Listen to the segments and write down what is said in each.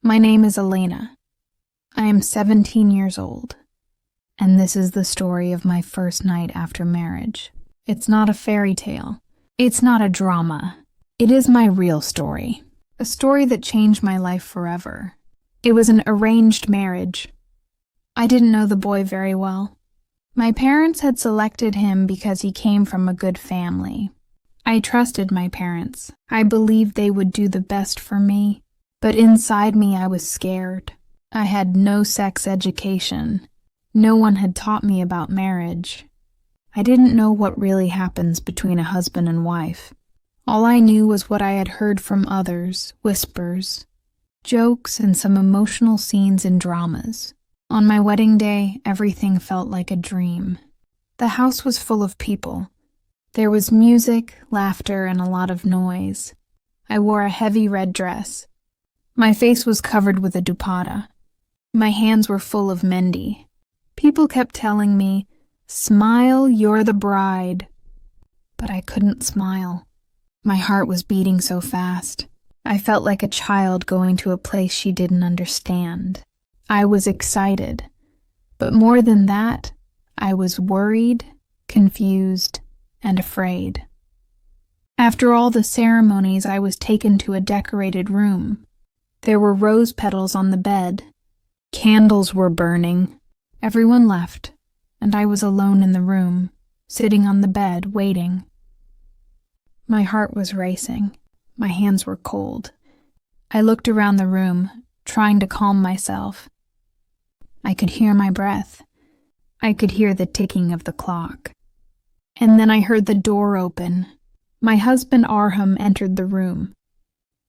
My name is Alena. I am 17 years old, and this is the story of my first night after marriage. It's not a fairy tale. It's not a drama. It is my real story, a story that changed my life forever. It was an arranged marriage. I didn't know the boy very well. My parents had selected him because he came from a good family. I trusted my parents. I believed they would do the best for me. But inside me, I was scared. I had no sex education. No one had taught me about marriage. I didn't know what really happens between a husband and wife. All I knew was what I had heard from others, whispers, jokes, and some emotional scenes in dramas. On my wedding day, everything felt like a dream. The house was full of people. There was music, laughter, and a lot of noise. I wore a heavy red dress. My face was covered with a dupatta. My hands were full of mendi. People kept telling me, "Smile, you're the bride." But I couldn't smile. My heart was beating so fast. I felt like a child going to a place she didn't understand. I was excited. But more than that, I was worried, confused, and afraid. After all the ceremonies, I was taken to a decorated room. There were rose petals on the bed. Candles were burning. Everyone left, and I was alone in the room, sitting on the bed, waiting. My heart was racing. My hands were cold. I looked around the room, trying to calm myself. I could hear my breath. I could hear the ticking of the clock. And then I heard the door open. My husband Arham entered the room.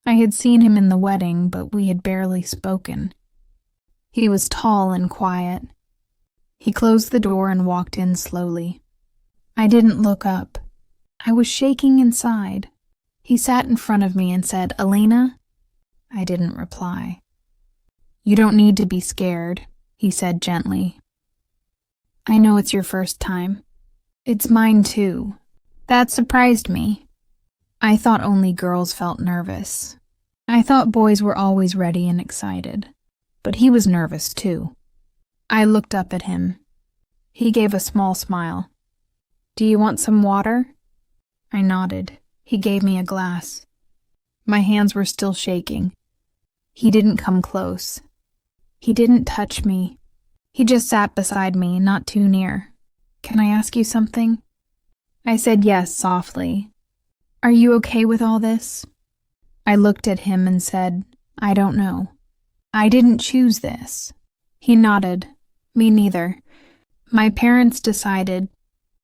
I had seen him in the wedding, but we had barely spoken. He was tall and quiet. He closed the door and walked in slowly. I didn't look up. I was shaking inside. He sat in front of me and said, "Alena?" I didn't reply. "You don't need to be scared," he said gently. "I know it's your first time. It's mine too." That surprised me. I thought only girls felt nervous. I thought boys were always ready and excited. But he was nervous too. I looked up at him. He gave a small smile. "Do you want some water?" I nodded. He gave me a glass. My hands were still shaking. He didn't come close. He didn't touch me. He just sat beside me, not too near. "Can I ask you something?" I said yes softly. "Are you okay with all this?" I looked at him and said, "I don't know. I didn't choose this." He nodded. "Me neither. My parents decided.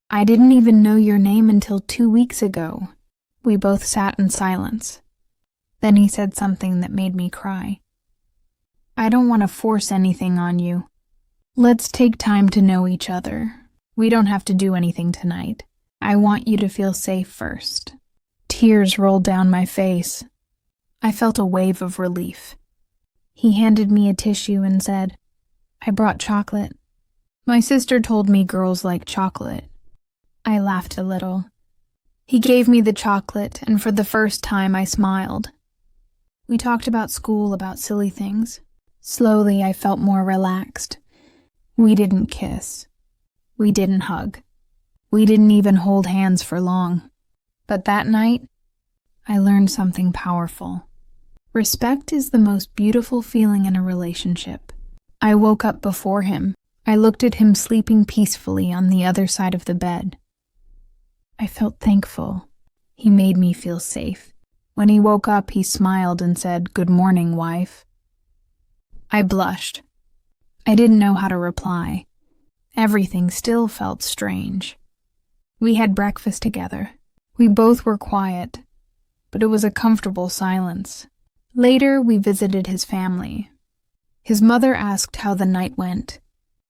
I didn't even know your name until 2 weeks ago." We both sat in silence. Then he said something that made me cry. "I don't want to force anything on you. Let's take time to know each other. We don't have to do anything tonight. I want you to feel safe first." Tears rolled down my face. I felt a wave of relief. He handed me a tissue and said, "I brought chocolate. My sister told me girls like chocolate." I laughed a little. He gave me the chocolate, and for the first time I smiled. We talked about school, about silly things. Slowly I felt more relaxed. We didn't kiss. We didn't hug. We didn't even hold hands for long. But that night, I learned something powerful. Respect is the most beautiful feeling in a relationship. I woke up before him. I looked at him sleeping peacefully on the other side of the bed. I felt thankful. He made me feel safe. When he woke up, he smiled and said, "Good morning, wife." I blushed. I didn't know how to reply. Everything still felt strange. We had breakfast together. We both were quiet, but it was a comfortable silence. Later, we visited his family. His mother asked how the night went.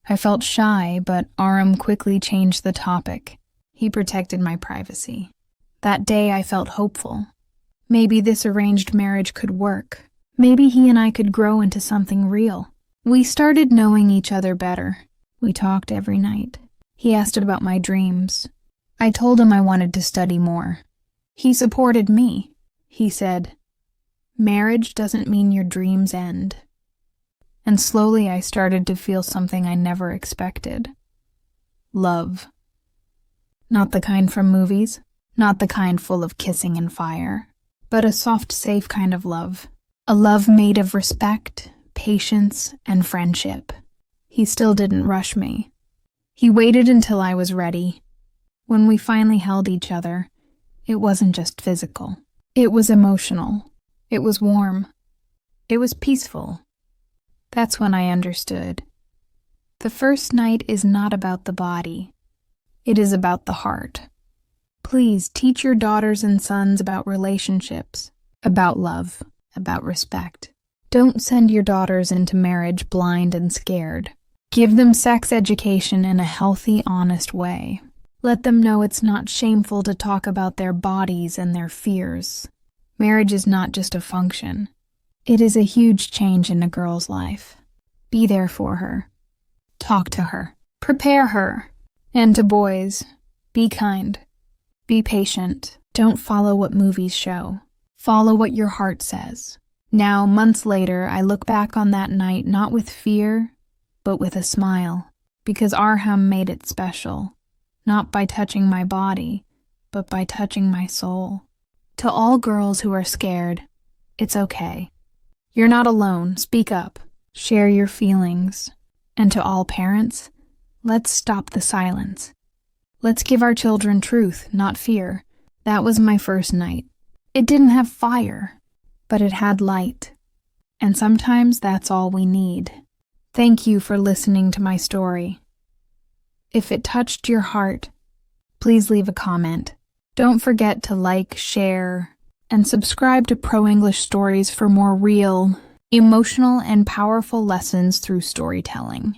I felt shy, but Aram quickly changed the topic. He protected my privacy. That day, I felt hopeful. Maybe this arranged marriage could work. Maybe he and I could grow into something real. We started knowing each other better. We talked every night. He asked about my dreams. I told him I wanted to study more. He supported me. He said, "Marriage doesn't mean your dreams end. and slowly I started to feel something I never expected. Love. Not the kind from movies, not the kind full of kissing and fire, but a soft, safe kind of love. A love made of respect, patience, and friendship. He still didn't rush me. He waited until I was ready. When we finally held each other, it wasn't just physical. It was emotional. It was warm. It was peaceful. That's when I understood. The first night is not about the body. It is about the heart. Please teach your daughters and sons about relationships, about love, about respect. Don't send your daughters into marriage blind and scared. Give them sex education in a healthy, honest way. Let them know it's not shameful to talk about their bodies and their fears. Marriage is not just a function. It is a huge change in a girl's life. Be there for her. Talk to her. Prepare her. And to boys, be kind. Be patient. Don't follow what movies show. Follow what your heart says. Now, months later, I look back on that night not with fear, but with a smile, because Arham made it special, not by touching my body, but by touching my soul. To all girls who are scared, it's okay. You're not alone. Speak up. Share your feelings. And to all parents, let's stop the silence. Let's give our children truth, not fear. That was my first night. It didn't have fire, but it had light. And sometimes that's all we need. Thank you for listening to my story. If it touched your heart, please leave a comment. Don't forget to like, share, and subscribe to Pro English Stories for more real, emotional, and powerful lessons through storytelling.